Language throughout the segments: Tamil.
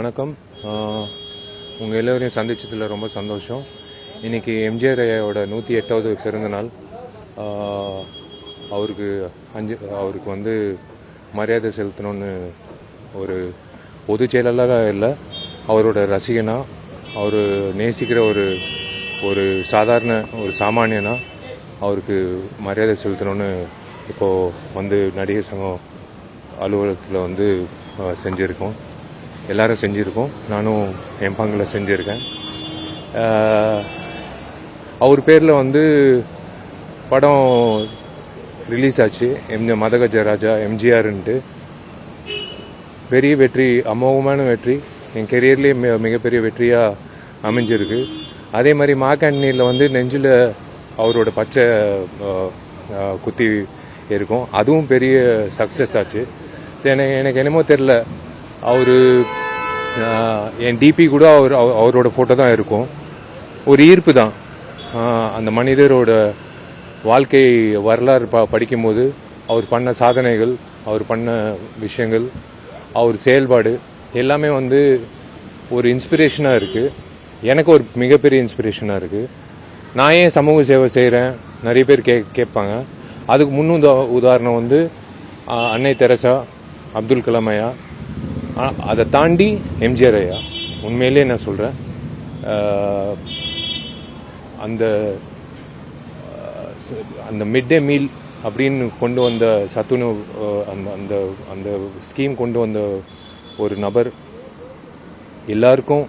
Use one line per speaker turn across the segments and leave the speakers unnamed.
வணக்கம். உங்கள் எல்லோரையும் சந்திச்சதில் ரொம்ப சந்தோஷம். இன்றைக்கி எம்ஜிஆர் ஐயாவோட 108வது பிறந்தநாள். அவருக்கு வந்து மரியாதை செலுத்தணும்னு ஒரு பொதுச் செயலாளராக இல்லை, அவரோட ரசிகனா, அவர் நேசிக்கிற ஒரு சாதாரண ஒரு சாமானியனா அவருக்கு மரியாதை செலுத்தணும்னு இப்போது வந்து நடிகர் சங்கம் அலுவலகத்தில் வந்து செஞ்சுருக்கோம். எல்லாரும் செஞ்சுருக்கோம். நானும் என் பங்கில் செஞ்சுருக்கேன். அவர் பேரில் வந்து படம் ரிலீஸ் ஆச்சு, மதகஜ ராஜா எம்ஜிஆர்ன்ட்டு. பெரிய வெற்றி, அமோகமான வெற்றி, என் கெரியர்லேயே மிகப்பெரிய வெற்றியாக அமைஞ்சிருக்கு. அதே மாதிரி மாக்காண்டனியில் வந்து நெஞ்சில் அவரோட பச்சை குத்தி இருக்கும், அதுவும் பெரிய சக்ஸஸ் ஆச்சு. எனக்கு என்னமோ தெரில, அவர் என் டிபி கூட அவரோட ஃபோட்டோ தான் இருக்கும். ஒரு ஈர்ப்பு தான். அந்த மனிதரோட வாழ்க்கை வரலாறு படிக்கும்போது அவர் பண்ண சாதனைகள், அவர் பண்ண விஷயங்கள், அவர் செயல்பாடு எல்லாமே வந்து ஒரு இன்ஸ்பிரேஷனாக இருக்குது. எனக்கு ஒரு மிகப்பெரிய இன்ஸ்பிரேஷனாக இருக்குது. நான் ஏன் சமூக சேவை செய்கிறேன் நிறைய பேர் கேட்பாங்க. அதுக்கு உதாரணம் வந்து அன்னை தெரசா, அப்துல் கலாம் ஐயா, அதை தாண்டி எம்ஜிஆர் ஐயா. உண்மையிலே நான் சொல்கிறேன், அந்த மிட் டே மீல் அப்படின்னு கொண்டு வந்த சத்துணவு, அந்த அந்த ஸ்கீம் கொண்டு வந்த ஒரு நபர், எல்லாருக்கும்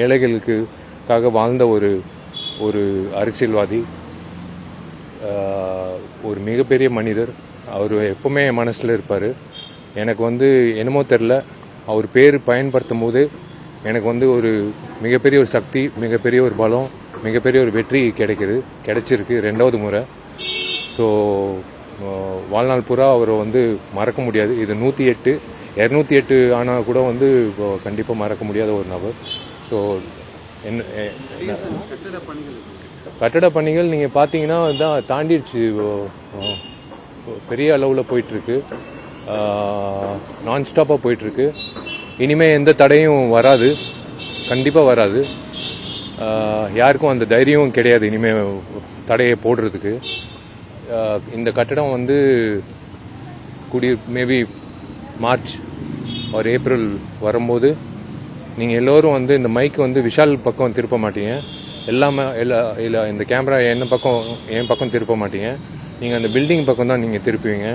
ஏழைகளுக்காக வாழ்ந்த ஒரு அரசியல்வாதி, ஒரு மிகப்பெரிய மனிதர். அவர் எப்பவுமே என் மனசில் இருப்பார். எனக்கு வந்து என்னமோ தெரில, அவர் பேர் பயன்படுத்தும் போது எனக்கு வந்து ஒரு மிகப்பெரிய ஒரு சக்தி, மிகப்பெரிய ஒரு பலம், மிகப்பெரிய ஒரு வெற்றி கிடைச்சிருக்கு 2வது முறை. ஸோ வாழ்நாள் பூரா அவரை வந்து மறக்க முடியாது. இது 108, 208 ஆனால் கூட வந்து கண்டிப்பாக மறக்க முடியாத ஒரு நபர். ஸோ கட்டட பணிகள் நீங்கள் பார்த்தீங்கன்னா தான் தாண்டிடுச்சு, பெரிய அளவில் போயிட்டுருக்கு, நான்ஸ்டாப்பாக போயிட்டுருக்கு. இனிமேல் எந்த தடையும் வராது, கண்டிப்பாக வராது. யாருக்கும் அந்த தைரியமும் கிடையாது இனிமேல் தடையை போடுறதுக்கு. இந்த கட்டடம் வந்து மேபி மார்ச் ஒரு ஏப்ரல் வரும்போது நீங்கள் எல்லோரும் வந்து இந்த மைக் வந்து விஷால் பக்கம் திருப்ப மாட்டீங்க, இல்லை இந்த கேமரா என் பக்கம் திருப்ப மாட்டீங்க. நீங்கள் அந்த பில்டிங் பக்கம் தான் நீங்கள் திருப்புவீங்க.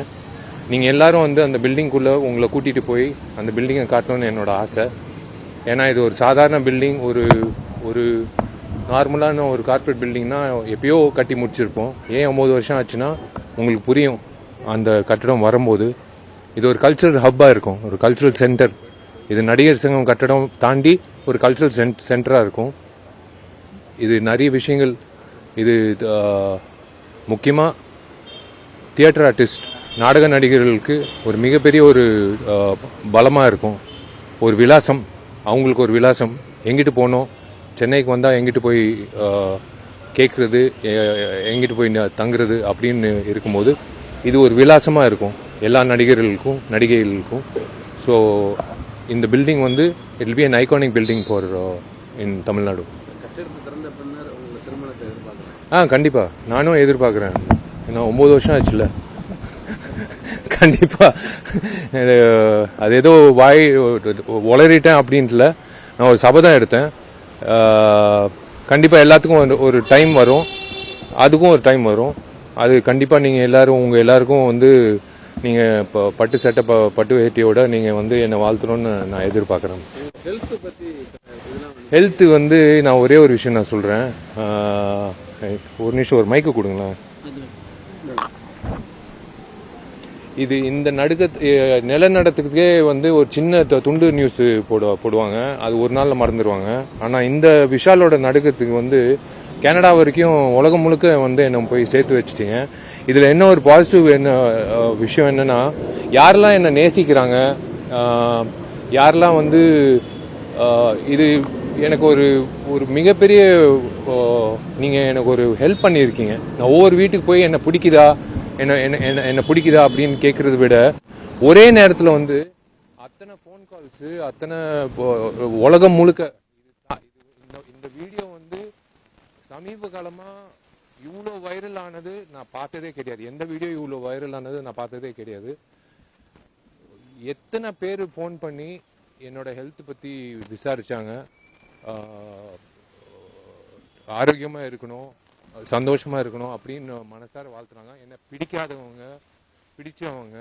நீங்கள் எல்லாரும் வந்து அந்த பில்டிங்குள்ளே உங்களை கூட்டிகிட்டு போய் அந்த பில்டிங்கை காட்டணும்னு என்னோட ஆசை. ஏன்னா இது ஒரு சாதாரண பில்டிங், ஒரு நார்மலான ஒரு கார்ப்பரேட் பில்டிங்னா எப்பயோ கட்டி முடிச்சிருப்போம். ஏன் 9 வருஷம் ஆச்சுன்னா உங்களுக்கு புரியும். அந்த கட்டடம் வரும்போது இது ஒரு கல்ச்சுரல் ஹப்பாக இருக்கும், ஒரு கல்ச்சுரல் சென்டர். இது நடிகர் சங்கம் கட்டடம் தாண்டி ஒரு கல்ச்சுரல் சென்டராக இருக்கும். இது நிறைய விஷயங்கள், இது முக்கியமாக தியேட்டர் ஆர்டிஸ்ட், நாடக நடிகர்களுக்கு ஒரு மிகப்பெரிய ஒரு பலமாக இருக்கும். ஒரு விலாசம், அவங்களுக்கு ஒரு விலாசம். எங்கிட்டு போகணும், சென்னைக்கு வந்தால் எங்கிட்டு போய் கேட்குறது, எங்கிட்டு போய் தங்குறது அப்படின்னு இருக்கும்போது இது ஒரு விலாசமாக இருக்கும் எல்லா நடிகர்களுக்கும் நடிகைகளுக்கும். ஸோ இந்த பில்டிங் வந்து it will be an iconic building for இன் தமிழ்நாடு. கண்டிப்பாக நானும் எதிர்பார்க்குறேன். ஏன்னா 9 வருஷம் ஆச்சுல்ல, கண்டிப்பாக. அது ஏதோ உளறிட்டேன் அப்படின்ட்டுல, நான் ஒரு சபதம் எடுத்தேன். கண்டிப்பாக எல்லாத்துக்கும் ஒரு டைம் வரும், அதுக்கும் ஒரு டைம் வரும். அது கண்டிப்பாக நீங்கள் எல்லாரும், உங்கள் எல்லாருக்கும் வந்து நீங்கள் இப்போ பட்டு சட்டை பட்டு வேட்டியோட நீங்கள் வந்து என்னை வாழ்த்தணும்னு நான் எதிர்பார்க்குறேன். ஹெல்த்து வந்து நான் ஒரே ஒரு விஷயம் நான் சொல்கிறேன். ஒரு நிமிஷம் ஒரு மைக்கு கொடுங்களேன். இது இந்த நிலநடுக்கத்துக்கே வந்து ஒரு சின்ன துண்டு நியூஸ் போடுவாங்க, அது ஒரு நாளில் மறந்துடுவாங்க. ஆனால் இந்த விஷாலோட நடுக்கத்துக்கு வந்து கனடா வரைக்கும் உலகம் முழுக்க வந்து என்னை போய் சேர்த்து வச்சுட்டீங்க. இதில் என்ன ஒரு பாசிட்டிவ் விஷயம் என்னன்னா, யாரெல்லாம் என்னை நேசிக்கிறாங்க, யாரெல்லாம் வந்து இது எனக்கு ஒரு மிகப்பெரிய, நீங்கள் எனக்கு ஒரு ஹெல்ப் பண்ணியிருக்கீங்க. நான் ஒவ்வொரு வீட்டுக்கு போய் என்னை பிடிக்குதா அப்படின்னு கேட்கறத விட ஒரே நேரத்தில் வந்து அத்தனை ஃபோன் கால்ஸு அத்தனை உலகம் முழுக்க இந்த வீடியோ வந்து சமீப காலமாக இவ்வளோ வைரல் ஆனது நான் பார்த்ததே கிடையாது. எந்த வீடியோ இவ்வளோ வைரல் ஆனது நான் பார்த்ததே கிடையாது. எத்தனை பேர் ஃபோன் பண்ணி என்னோட ஹெல்த் பற்றி விசாரித்தாங்க. ஆரோக்கியமாக இருக்கணும், சந்தோஷமாக இருக்கணும் அப்படின்னு மனசார வாழ்த்துறாங்க. என்னை பிடிக்காதவங்க, பிடிச்சவங்க,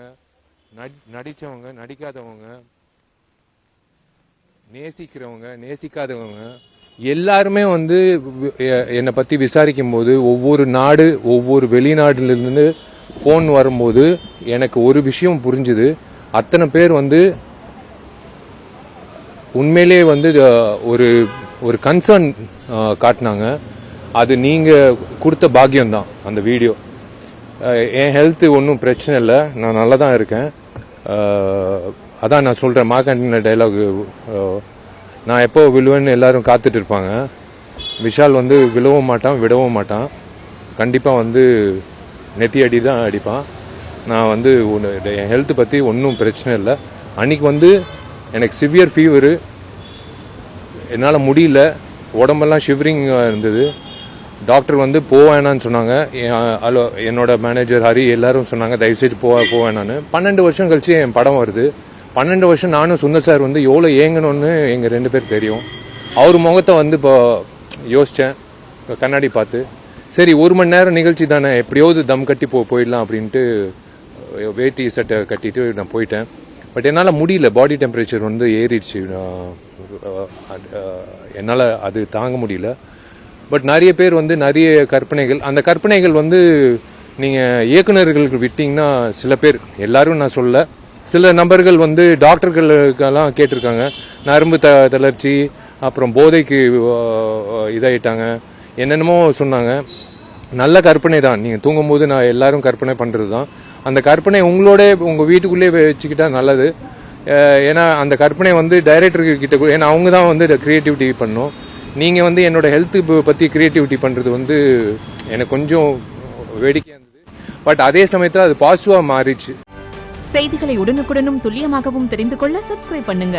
நடித்தவங்க, நடிக்காதவங்க, நேசிக்கிறவங்க, நேசிக்காதவங்க எல்லாருமே வந்து என்னை பற்றி விசாரிக்கும் போது ஒவ்வொரு நாடு, ஒவ்வொரு வெளிநாட்டிலிருந்து ஃபோன் வரும்போது எனக்கு ஒரு விஷயம் புரிஞ்சுது. அத்தனை பேர் வந்து உண்மையிலே வந்து ஒரு ஒரு கன்சர்ன் காட்டினாங்க. அது நீங்கள் கொடுத்த பாக்கியம்தான் அந்த வீடியோ. என் ஹெல்த்து ஒன்றும் பிரச்சனை இல்லை, நான் நல்லா தான் இருக்கேன். அதான் நான் சொல்கிறேன், மார்க்கண்டின டைலாக், நான் எப்போ விழுவேன்னு எல்லாரும் காத்துட்டு இருப்பாங்க. விஷால் வந்து விழவும் மாட்டான், விடவும் மாட்டான். கண்டிப்பாக வந்து நெத்தி அடி தான் அடிப்பான். நான் வந்து என் ஹெல்த்து பற்றி ஒன்றும் பிரச்சனை இல்லை. அன்றைக்கி வந்து எனக்கு சிவியர் ஃபீவரு, என்னால் முடியல, உடம்பெல்லாம் ஷிவரிங் இருந்தது. டாக்டர் வந்து போவேனான்னு சொன்னாங்க. என்னோட மேனேஜர் ஹரி எல்லாரும் சொன்னாங்க தயவுசெய்து போவேனான்னு. 12 வருஷம் கழிச்சு என் படம் வருது. 12 வருஷம் நானும் சுந்தர் சார் வந்து எவ்வளோ ஏங்கணும்னு எங்கள் 2 பேர் தெரியும். அவர் முகத்தை வந்து இப்போ யோசித்தேன் கண்ணாடி பார்த்து. சரி, 1 மணி நேரம் நிகழ்ச்சி தானே, எப்படியாவது தம் கட்டி போயிடலாம் அப்படின்ட்டு வேட்டி சட்டை கட்டிட்டு நான் போயிட்டேன். பட் என்னால் முடியல, பாடி டெம்பரேச்சர் வந்து ஏறிடுச்சு. என்னால் அது தாங்க முடியல. பட் நிறைய பேர் வந்து நிறைய கற்பனைகள், அந்த கற்பனைகள் வந்து நீங்கள் இயக்குநர்களுக்கு விட்டிங்கன்னா சில பேர், எல்லாரும் நான் சொல்ல, சில நபர்கள் வந்து டாக்டர்களுக்கெல்லாம் கேட்டிருக்காங்க. நரம்பு தளர்ச்சி, அப்புறம் போதைக்கு இதாயிட்டாங்க, என்னென்னமோ சொன்னாங்க. நல்ல கற்பனை தான், நீங்கள் தூங்கும்போது நான் எல்லாரும் கற்பனை பண்ணுறது தான். அந்த கற்பனை உங்களோட உங்கள் வீட்டுக்குள்ளே வச்சுக்கிட்டா நல்லது. ஏன்னா அந்த கற்பனை வந்து டைரக்டருக்கு கிட்ட, ஏன்னா அவங்க தான் வந்து க்ரியேட்டிவிட்டி பண்ணணும். நீங்கள் வந்து என்னோட ஹெல்த்து பற்றி க்ரியேட்டிவிட்டி பண்ணுறது வந்து எனக்கு கொஞ்சம் வேடிக்கையாக இருந்தது. பட் அதே சமயத்தில் அது பாசிட்டிவாக மாறிடுச்சு.
செய்திகளை உடனுக்குடனும் துல்லியமாகவும் தெரிந்து கொள்ள சப்ஸ்கிரைப் பண்ணுங்க.